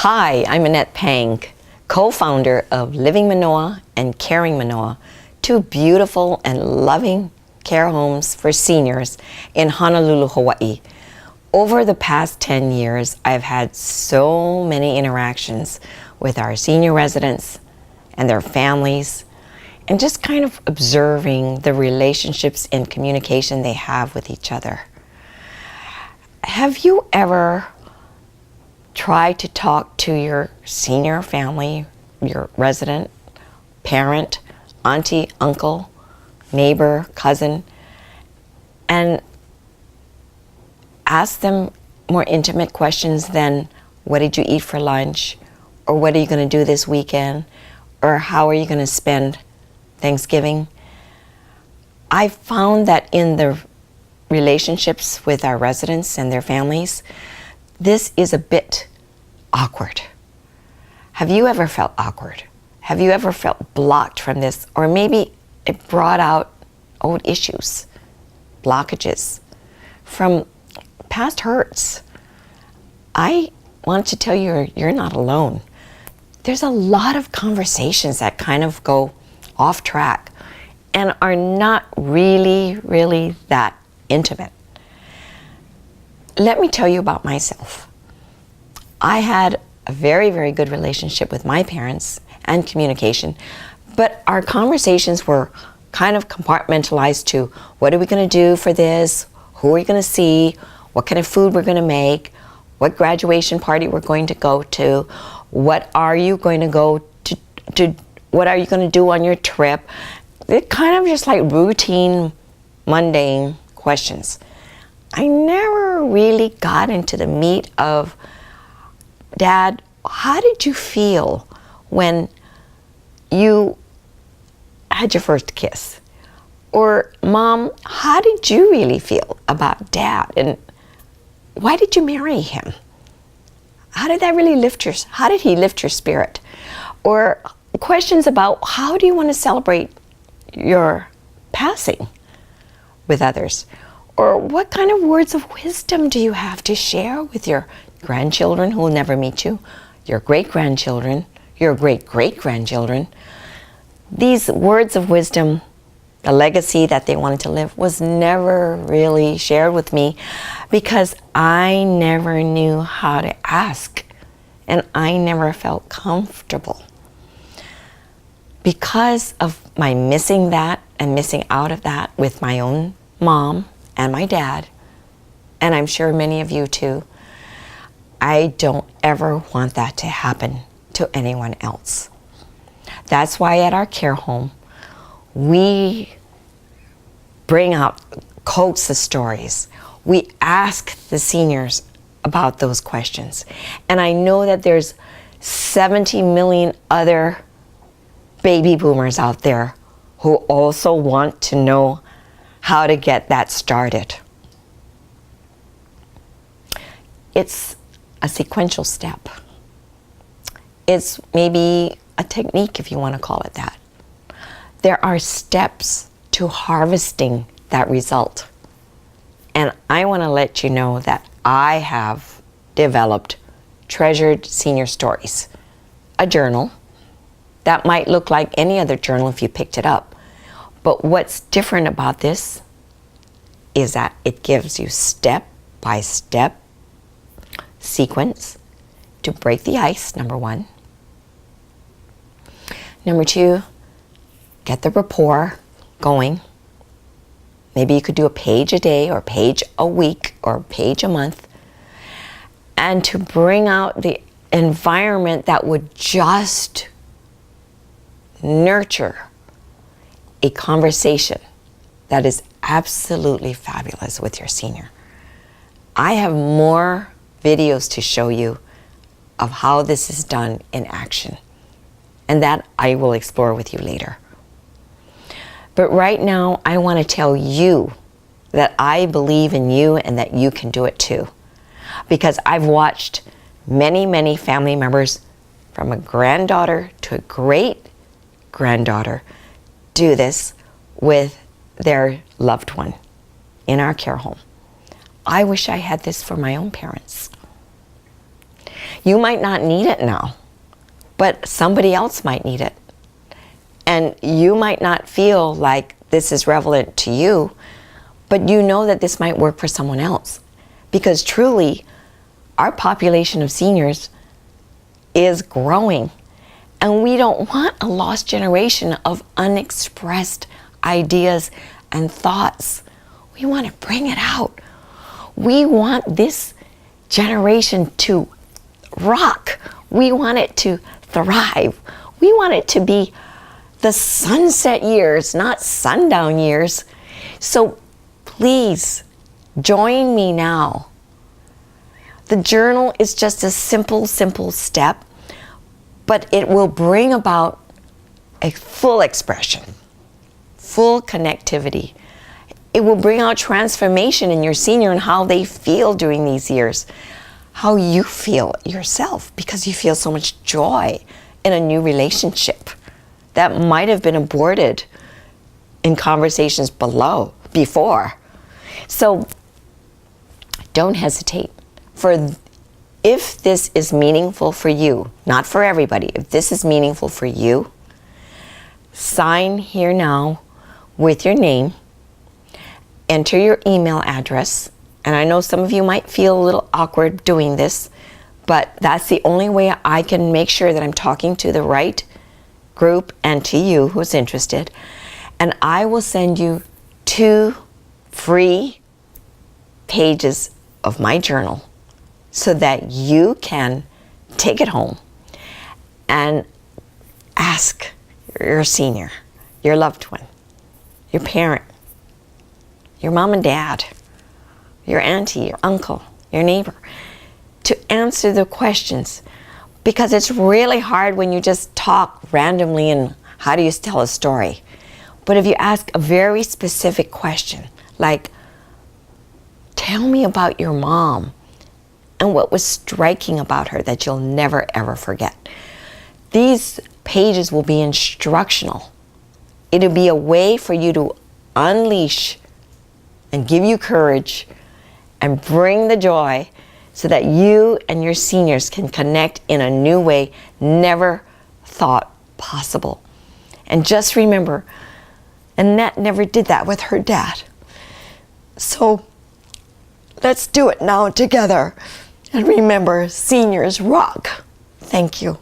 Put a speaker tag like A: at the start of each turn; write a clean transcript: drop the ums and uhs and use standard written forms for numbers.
A: Hi, I'm Annette Pang, co-founder of Living Manoa and Caring Manoa, two beautiful and loving care homes for seniors in Honolulu, Hawaii. Over the past 10 years, I've had so many interactions with our senior residents and their families, and just kind of observing the relationships and communication they have with each other. Have you ever tried to talk to your senior family, your resident, parent, auntie, uncle, neighbor, cousin, and ask them more intimate questions than, what did you eat for lunch? Or what are you going to do this weekend? Or how are you going to spend Thanksgiving? I found that in the relationships with our residents and their families, this is a bit awkward. Have you ever felt awkward? Have you ever felt blocked from this? Or maybe it brought out old issues, blockages from past hurts. I want to tell you, you're not alone. There's a lot of conversations that kind of go off track and are not really that intimate. Let me tell you about myself. I had a very good relationship with my parents and communication, but our conversations were kind of compartmentalized to, what are we going to do for this? Who are we going to see? What kind of food we're going to make? What graduation party we're going to go to? What are you going to go to what are you going to do on your trip? It kind of just like routine, mundane questions. I never really got into the meat of, Dad, how did you feel when you had your first kiss? Or, Mom, how did you really feel about Dad? And why did you marry him? How did he lift your spirit? Or questions about, how do you want to celebrate your passing with others? Or what kind of words of wisdom do you have to share with your grandchildren who will never meet you, your great-grandchildren, your great-great-grandchildren? These words of wisdom, the legacy that they wanted to live, was never really shared with me because I never knew how to ask, and I never felt comfortable. Because of my missing that and missing out of that with my own mom and my dad, and I'm sure many of you too, I don't ever want that to happen to anyone else. That's why at our care home, we bring out, coax the stories. We ask the seniors about those questions. And I know that there's 70 million other baby boomers out there who also want to know how to get that started. It's a sequential step. It's maybe a technique, if you want to call it that. There are steps to harvesting that result. And I want to let you know that I have developed Treasured Senior Stories, a journal that might look like any other journal if you picked it up. But what's different about this is that it gives you step-by-step sequence to break the ice, number one. Number two, get the rapport going. Maybe you could do a page a day or a page a week or a page a month. And to bring out the environment that would just nurture a conversation that is absolutely fabulous with your senior. I have more videos to show you of how this is done in action, and that I will explore with you later. But right now, I want to tell you that I believe in you and that you can do it too. Because I've watched many family members, from a granddaughter to a great-granddaughter, do this with their loved one in our care home. I wish I had this for my own parents. You might not need it now, but somebody else might need it. And you might not feel like this is relevant to you, but you know that this might work for someone else. Because truly, our population of seniors is growing. And we don't want a lost generation of unexpressed ideas and thoughts. We want to bring it out. We want this generation to rock. We want it to thrive. We want it to be the sunset years, not sundown years. So please join me now. The journal is just a simple step, but it will bring about a full expression, full connectivity. It will bring out transformation in your senior and how they feel during these years, how you feel yourself, because you feel so much joy in a new relationship that might have been aborted in conversations before. So don't hesitate. If this is meaningful for you, not for everybody, if this is meaningful for you, sign here now with your name, enter your email address, and I know some of you might feel a little awkward doing this, but that's the only way I can make sure that I'm talking to the right group and to you who's interested. And I will send you 2 free pages of my journal so that you can take it home and ask your senior, your loved one, your parent, your mom and dad, your auntie, your uncle, your neighbor, to answer the questions. Because it's really hard when you just talk randomly and how do you tell a story. But if you ask a very specific question, like, tell me about your mom and what was striking about her that you'll never ever forget. These pages will be instructional. It'll be a way for you to unleash and give you courage and bring the joy so that you and your seniors can connect in a new way never thought possible. And just remember, Annette never did that with her dad. So let's do it now together. And remember, seniors rock. Thank you.